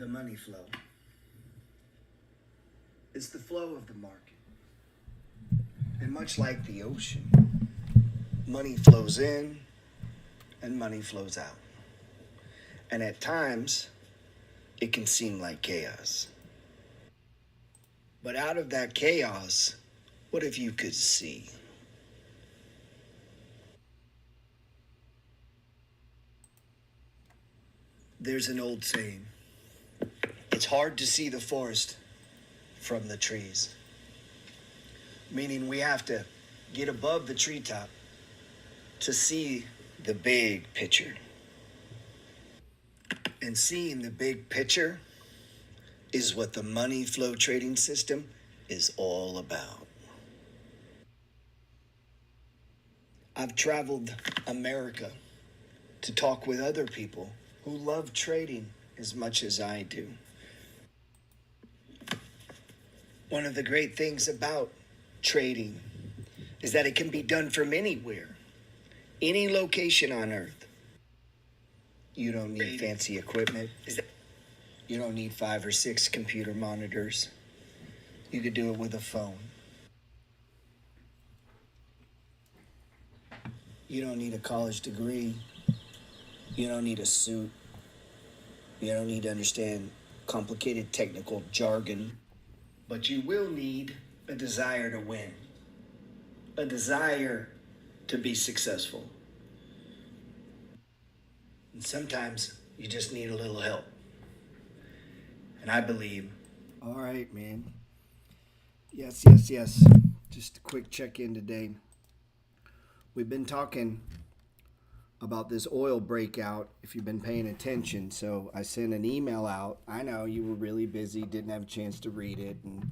the money flow. It's the flow of the market. And much like the ocean, money flows in and money flows out. And at times, it can seem like chaos. But out of that chaos, what if you could see? There's an old saying, it's hard to see the forest from the trees. Meaning we have to get above the treetop to see the big picture. And seeing the big picture is what the money flow trading system is all about. I've traveled America to talk with other people who love trading as much as I do. One of the great things about trading is that it can be done from anywhere, any location on earth. You don't need fancy equipment. You don't need 5 or 6 computer monitors. You could do it with a phone. You don't need a college degree. You don't need a suit. You don't need to understand complicated technical jargon. But you will need a desire to win, a desire to be successful. And sometimes you just need a little help. And I believe. All right, man. Yes. Just a quick check-in today. We've been talking about this oil breakout, if you've been paying attention. So I sent an email out. I know you were really busy, didn't have a chance to read it, and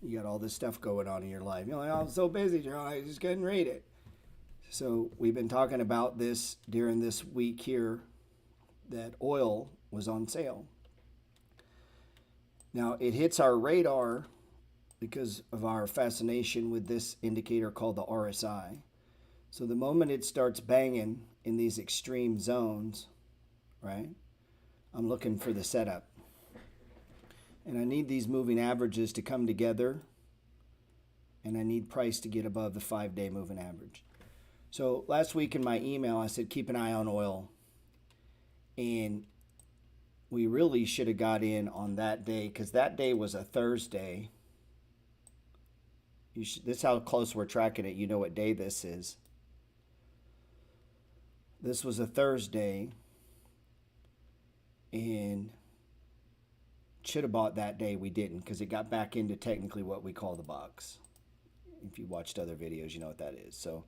you got all this stuff going on in your life. You're like, oh, I'm so busy, Gerald, I just couldn't read it. So we've been talking about this during this week here, that oil was on sale. Now, it hits our radar because of our fascination with this indicator called the RSI. So the moment it starts banging in these extreme zones, right, I'm looking for the setup. And I need these moving averages to come together, and I need price to get above the 5-day moving average. So last week in my email, I said, keep an eye on oil. And we really should have got in on that day, because that day was a Thursday. This is how close we're tracking it. You know what day this is. This was a Thursday, and should have bought that day. We didn't, because it got back into technically what we call the box. If you watched other videos, you know what that is. So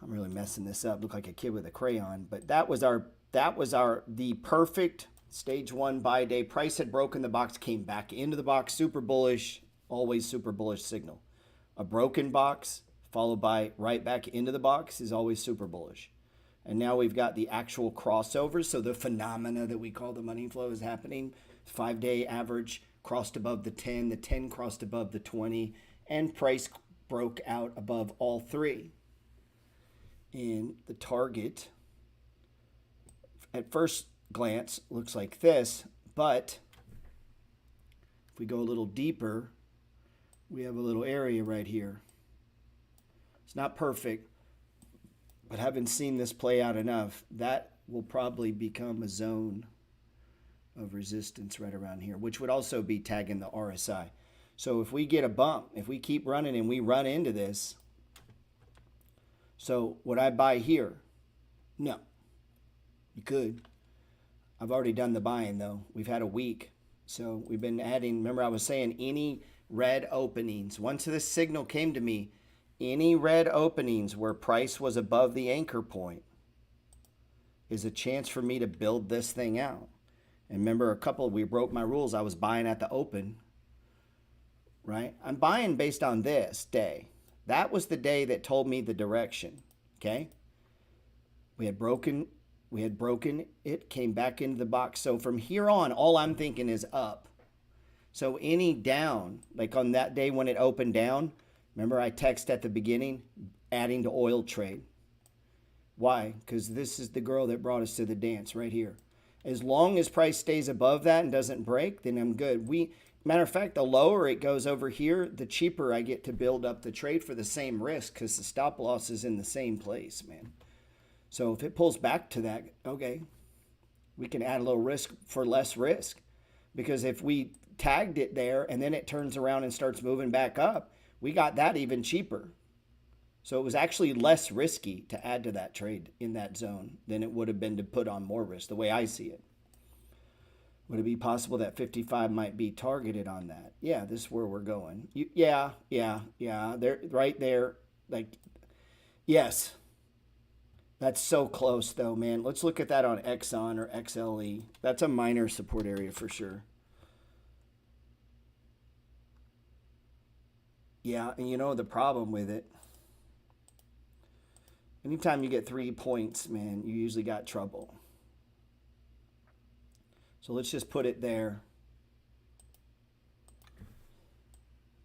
I'm really messing this up. Look like a kid with a crayon. But that was the perfect stage 1 buy day. Price had broken the box, came back into the box, super bullish, always super bullish signal. A broken box followed by right back into the box is always super bullish. And now we've got the actual crossover. So the phenomena that we call the money flow is happening. 5-day average crossed above the 10. The 10 crossed above the 20. And price broke out above all 3. And the target, at first glance, looks like this. But if we go a little deeper, we have a little area right here. It's not perfect, but having seen this play out enough, that will probably become a zone of resistance right around here, which would also be tagging the RSI. So if we get a bump, if we keep running and we run into this, so would I buy here? No. You could. I've already done the buying though. We've had a week. So we've been adding, remember I was saying any red openings. Once this signal came to me, any red openings where price was above the anchor point is a chance for me to build this thing out. And remember we broke my rules. I was buying at the open, right? I'm buying based on this day. That was the day that told me the direction, okay? We had broken it, came back into the box. So from here on, all I'm thinking is up. So any down, like on that day when it opened down, remember I texted at the beginning, adding to oil trade. Why? Because this is the girl that brought us to the dance right here. As long as price stays above that and doesn't break, then I'm good. Matter of fact, the lower it goes over here, the cheaper I get to build up the trade for the same risk because the stop loss is in the same place, man. So if it pulls back to that, okay, we can add a little risk for less risk. Because if we tagged it there and then it turns around and starts moving back up, we got that even cheaper. So it was actually less risky to add to that trade in that zone than it would have been to put on more risk, the way I see it. Would it be possible that 55 might be targeted on that? Yeah, this is where we're going. Yeah. They're right there. Like, yes. That's so close, though, man. Let's look at that on Exxon or XLE. That's a minor support area for sure. Yeah, and you know the problem with it. Anytime you get 3 points, man, you usually got trouble. So let's just put it there.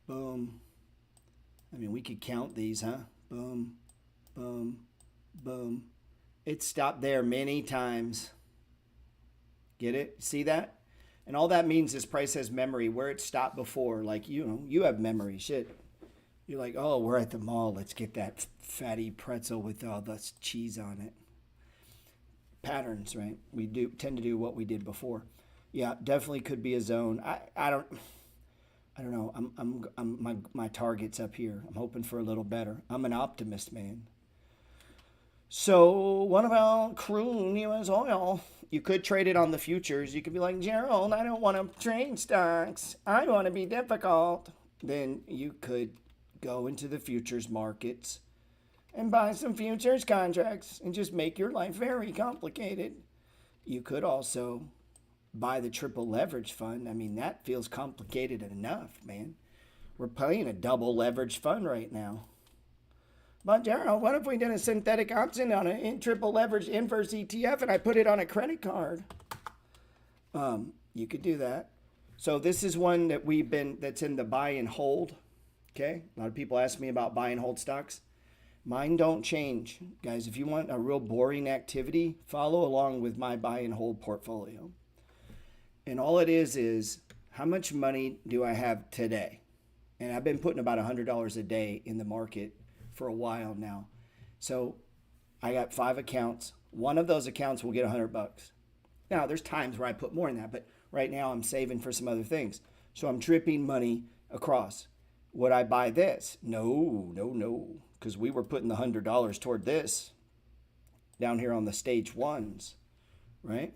Boom. I mean, we could count these, huh? Boom, boom, boom. It stopped there many times. Get it? See that? And all that means is price has memory where it stopped before. Like, you know, you have memory. Shit. You're like, oh, we're at the mall. Let's get that fatty pretzel with all the cheese on it. Patterns, right? We do tend to do what we did before. Yeah, definitely could be a zone. I don't know. My target's up here. I'm hoping for a little better. I'm an optimist, man. So what about crude U.S. oil? You could trade it on the futures. You could be like, Gerald, I don't want to trade stocks. I want to be difficult. Then you could go into the futures markets and buy some futures contracts and just make your life very complicated. You could also buy the triple leverage fund. I mean, that feels complicated enough, man. We're playing a double leverage fund right now. But Gerald, what if we did a synthetic option on a triple leverage inverse ETF and I put it on a credit card? You could do that. So this is one that that's in the buy and hold. Okay, a lot of people ask me about buy and hold stocks. Mine don't change. Guys, if you want a real boring activity, follow along with my buy and hold portfolio. And all it is how much money do I have today? And I've been putting about $100 a day in the market for a while now. So I got 5 accounts. One of those accounts will get $100. Now, there's times where I put more in that, but right now I'm saving for some other things. So I'm dripping money across. Would I buy this? No, because we were putting the $100 toward this down here on the stage ones, right?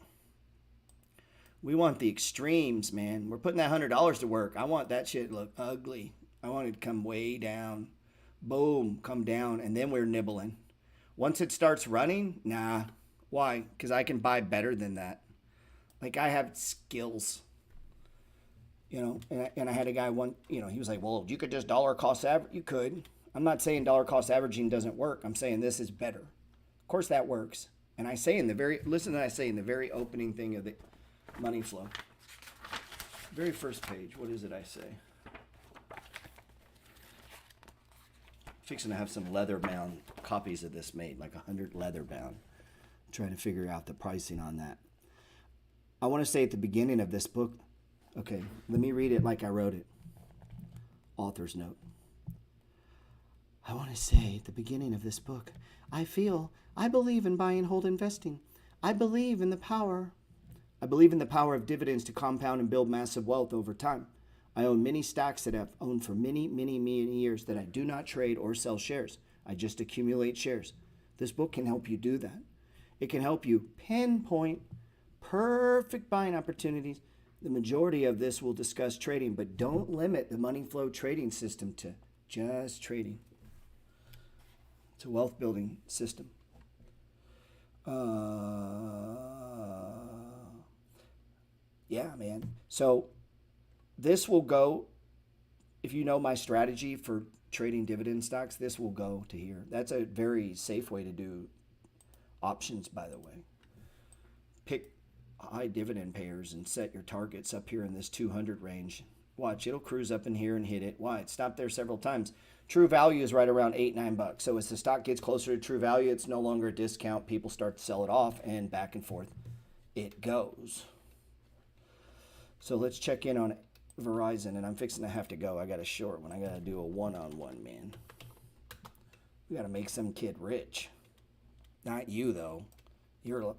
We want the extremes, man. We're putting that $100 to work. I want that shit to look ugly. I want it to come way down. Boom, come down, and then we're nibbling. Once it starts running, nah. Why? Because I can buy better than that. Like, I have skills. You know, and I had a guy he was like, well, you could just dollar cost average. You could. I'm not saying dollar cost averaging doesn't work. I'm saying this is better. Of course that works. And I say in the very opening thing of the money flow. Very first page, what is it I say? Fixing to have some leather bound copies of this made, like 100 leather bound. I'm trying to figure out the pricing on that. I want to say at the beginning of this book, okay, let me read it like I wrote it. Author's note. I want to say at the beginning of this book, I believe in buy and hold investing. I believe in the power of dividends to compound and build massive wealth over time. I own many stocks that I've owned for many years that I do not trade or sell shares. I just accumulate shares. This book can help you do that. It can help you pinpoint perfect buying opportunities. The majority of this will discuss trading, but don't limit the money flow trading system to just trading. It's a wealth building system. Yeah, man. So this will go, if you know my strategy for trading dividend stocks, this will go to here. That's a very safe way to do options, by the way. Pick high dividend payers and set your targets up here in this 200 range. Watch, it'll cruise up in here and hit it. Why? It stopped there several times. True value is right around $8-9. So as the stock gets closer to true value, it's no longer a discount. People start to sell it off and back and forth. it goes. So let's check in on Verizon, and I'm fixing to have to go. I got a short one. I got to do a one-on-one, man. We got to make some kid rich. Not you, though. You're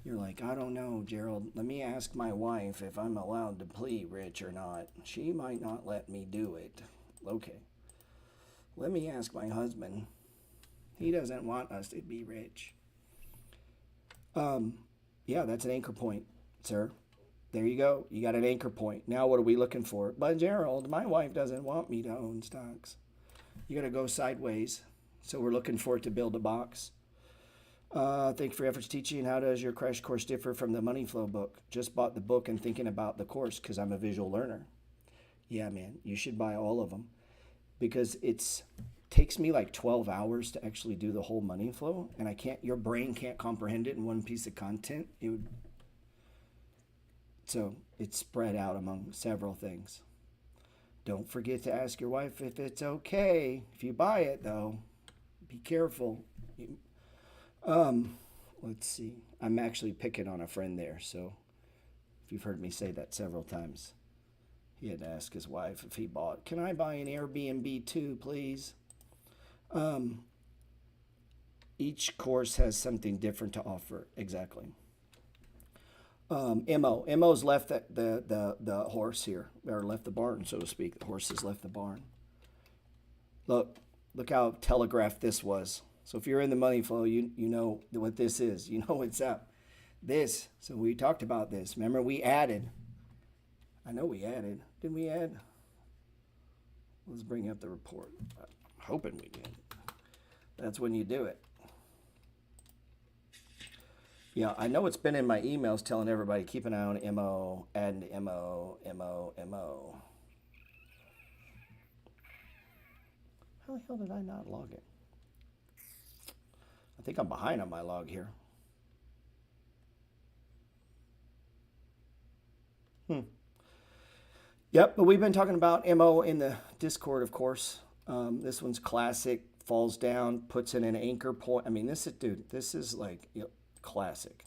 like, I don't know, Gerald. Let me ask my wife if I'm allowed to plead rich or not. She might not let me do it. Okay. Let me ask my husband. He doesn't want us to be rich. Yeah, that's an anchor point, sir. There you go. You got an anchor point. Now what are we looking for? But Gerald, my wife doesn't want me to own stocks. You got to go sideways. So we're looking for it to build a box. Thank you for your efforts teaching. How does your crash course differ from the money flow book? Just bought the book and thinking about the course because I'm a visual learner. Yeah, man, you should buy all of them because it takes me like 12 hours to actually do the whole money flow, and your brain can't comprehend it in one piece of content. So it's spread out among several things. Don't forget to ask your wife if it's okay. If you buy it, though, be careful. Let's see. I'm actually picking on a friend there, so if you've heard me say that several times, he had to ask his wife if he bought. Can I buy an Airbnb too, please? Each course has something different to offer. Exactly. Mo's left the horse here, or left the barn, so to speak. The horse has left the barn. Look how telegraphed this was. So if you're in the money flow, you know what this is. You know what's up. This. So we talked about this. Remember, we added. I know we added. Didn't we add? Let's bring up the report. I'm hoping we did. That's when you do it. Yeah, I know it's been in my emails telling everybody, keep an eye on MO, add MO. How the hell did I not log it? I think I'm behind on my log here. Yep, but we've been talking about MO in the Discord, of course. This one's classic, falls down, puts in an anchor point. I mean, this is like classic.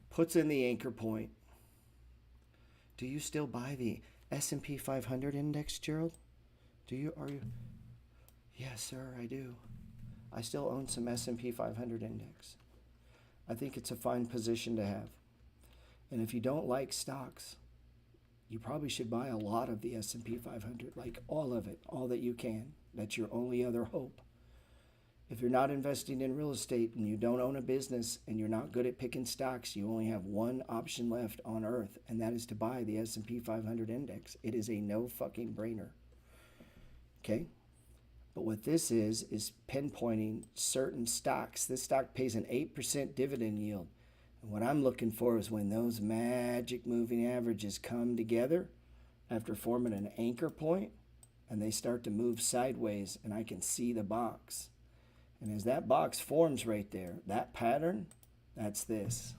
Puts in the anchor point. Do you still buy the S&P 500 index, Gerald? Are you? Yes, sir, I do. I still own some S&P 500 index. I think it's a fine position to have. And if you don't like stocks, you probably should buy a lot of the S&P 500, like all of it, all that you can. That's your only other hope. If you're not investing in real estate and you don't own a business and you're not good at picking stocks, you only have one option left on earth, and that is to buy the S&P 500 index. It is a no fucking brainer. Okay? But what this is pinpointing certain stocks. This stock pays an 8% dividend yield. And what I'm looking for is when those magic moving averages come together after forming an anchor point and they start to move sideways and I can see the box. And as that box forms right there, that pattern, that's this.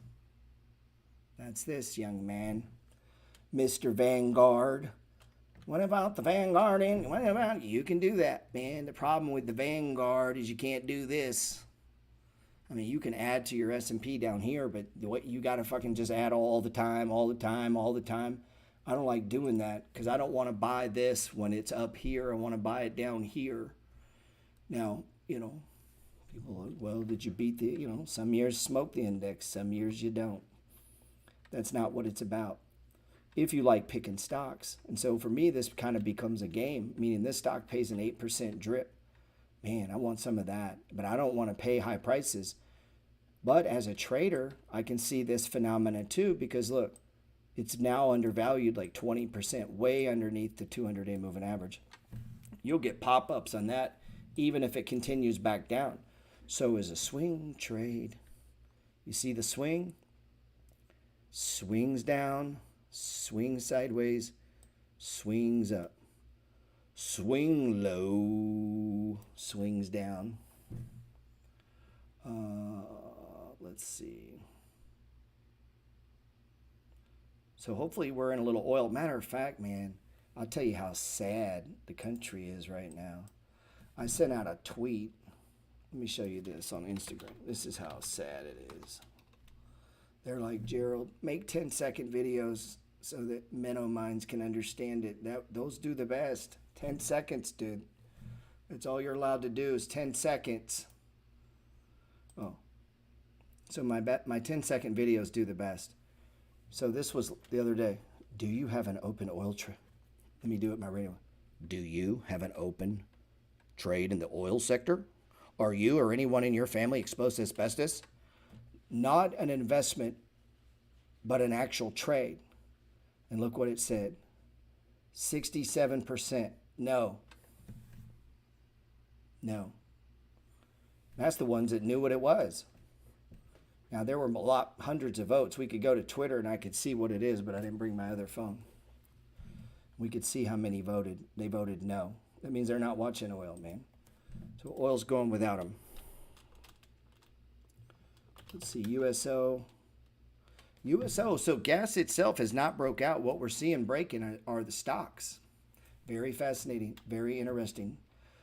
That's this, young man. Mr. Vanguard. What about the Vanguard? What about you can do that, man. The problem with the Vanguard is you can't do this. I mean, you can add to your S&P down here, but what you got to fucking just add all the time. I don't like doing that because I don't want to buy this when it's up here. I want to buy it down here. Now, people, well, did you beat some years smoke the index, some years you don't. That's not what it's about. If you like picking stocks. And so for me, this kind of becomes a game, meaning this stock pays an 8% drip. Man, I want some of that, but I don't want to pay high prices. But as a trader, I can see this phenomena too, because look, it's now undervalued like 20%, way underneath the 200-day moving average. You'll get pop-ups on that, even if it continues back down. So is a swing trade. You see the swing? Swings down, swings sideways, swings up. Swing low, swings down. Let's see. So hopefully we're in a little oil. Matter of fact, man, I'll tell you how sad the country is right now. I sent out a tweet. Let me show you this on Instagram. This is how sad it is. They're like, Gerald, make 10-second videos so that minnow minds can understand it. Those do the best. 10 seconds, dude. That's all you're allowed to do is 10 seconds. Oh. So my 10-second videos do the best. So this was the other day. Do you have an open oil trade? Let me do it my radio. Do you have an open trade in the oil sector? Are you or anyone in your family exposed to asbestos? Not an investment, but an actual trade. And look what it said. 67%. No. No. That's the ones that knew what it was. Now, there were hundreds of votes. We could go to Twitter and I could see what it is, but I didn't bring my other phone. We could see how many voted. They voted no. That means they're not watching oil, man. So oil's going without them. Let's see, USO. So gas itself has not broke out. What we're seeing breaking are the stocks. Very fascinating, very interesting.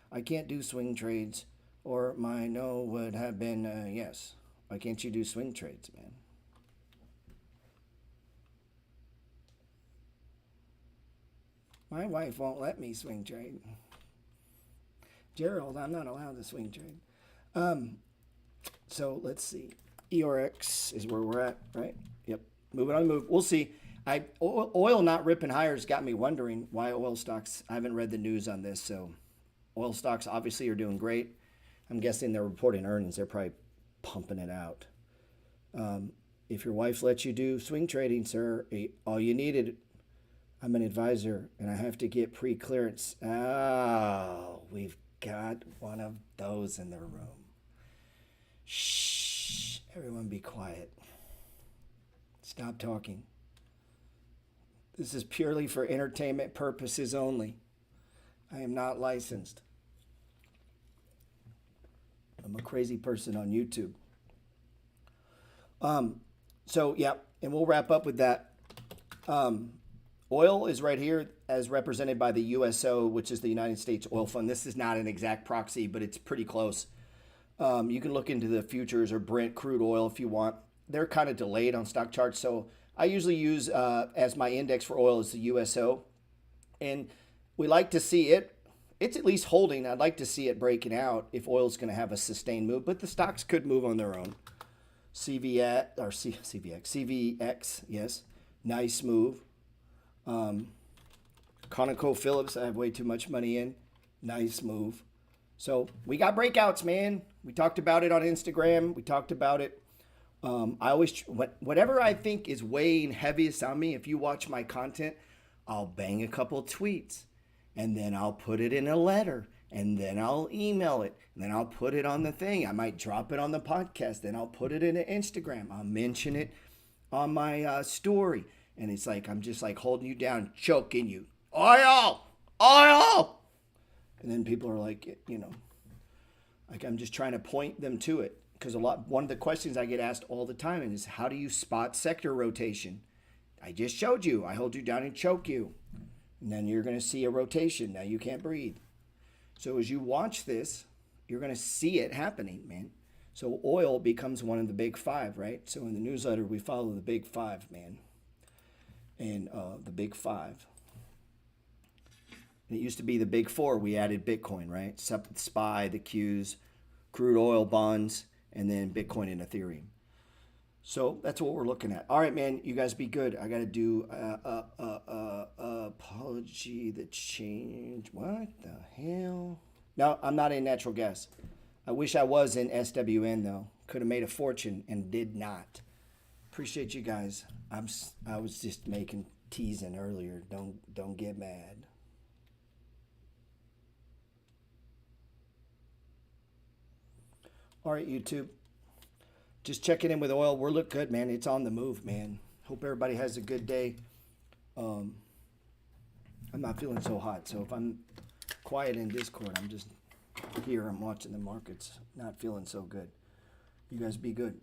I can't do swing trades, or my no would have been yes. Why can't you do swing trades, man? My wife won't let me swing trade. Gerald, I'm not allowed to swing trade. So let's see. ERX is where we're at, right? Yep. Moving on, move. We'll see. Oil not ripping higher has got me wondering why oil stocks. I haven't read the news on this, so oil stocks obviously are doing great. I'm guessing they're reporting earnings. They're probably pumping it out. If your wife lets you do swing trading, sir, all you needed. I'm an advisor, and I have to get pre-clearance. Oh, we've got one of those in the room. Shh. Everyone be quiet. Stop talking. This is purely for entertainment purposes only. I am not licensed. I'm a crazy person on YouTube. So, yeah, and we'll wrap up with that. Oil is right here as represented by the USO, which is the United States Oil Fund. This is not an exact proxy, but it's pretty close. You can look into the futures or Brent crude oil if you want. They're kind of delayed on stock charts. So I usually use as my index for oil is the USO. And we like to see it. It's at least holding. I'd like to see it breaking out if oil is going to have a sustained move. But the stocks could move on their own. CVX, yes. Nice move. ConocoPhillips, I have way too much money in. Nice move. So we got breakouts, man. We talked about it on Instagram. We talked about it. I always, whatever I think is weighing heaviest on me, if you watch my content, I'll bang a couple tweets and then I'll put it in a letter and then I'll email it and then I'll put it on the thing. I might drop it on the podcast. Then I'll put it in Instagram. I'll mention it on my story. And it's like, I'm just like holding you down, choking you. Oil! Oil! And then people are like, you know, like I'm just trying to point them to it. Because one of the questions I get asked all the time is, how do you spot sector rotation? I just showed you. I hold you down and choke you. And then you're going to see a rotation. Now you can't breathe. So as you watch this, you're going to see it happening, man. So oil becomes one of the big five, right? So in the newsletter, we follow the big five, man. And the big five. And it used to be the big four. We added Bitcoin, right? SPY, the Qs, crude oil bonds, and then Bitcoin and Ethereum. So that's what we're looking at. All right, man, you guys be good. I got to do apology, the change. What the hell? No, I'm not in natural gas. I wish I was in SWN, though. Could have made a fortune and did not. Appreciate you guys. I was just teasing earlier. Don't get mad. All right, YouTube. Just checking in with oil. We're look good, man. It's on the move, man. Hope everybody has a good day. I'm not feeling so hot, so if I'm quiet in Discord, I'm just here. I'm watching the markets. Not feeling so good. You guys be good.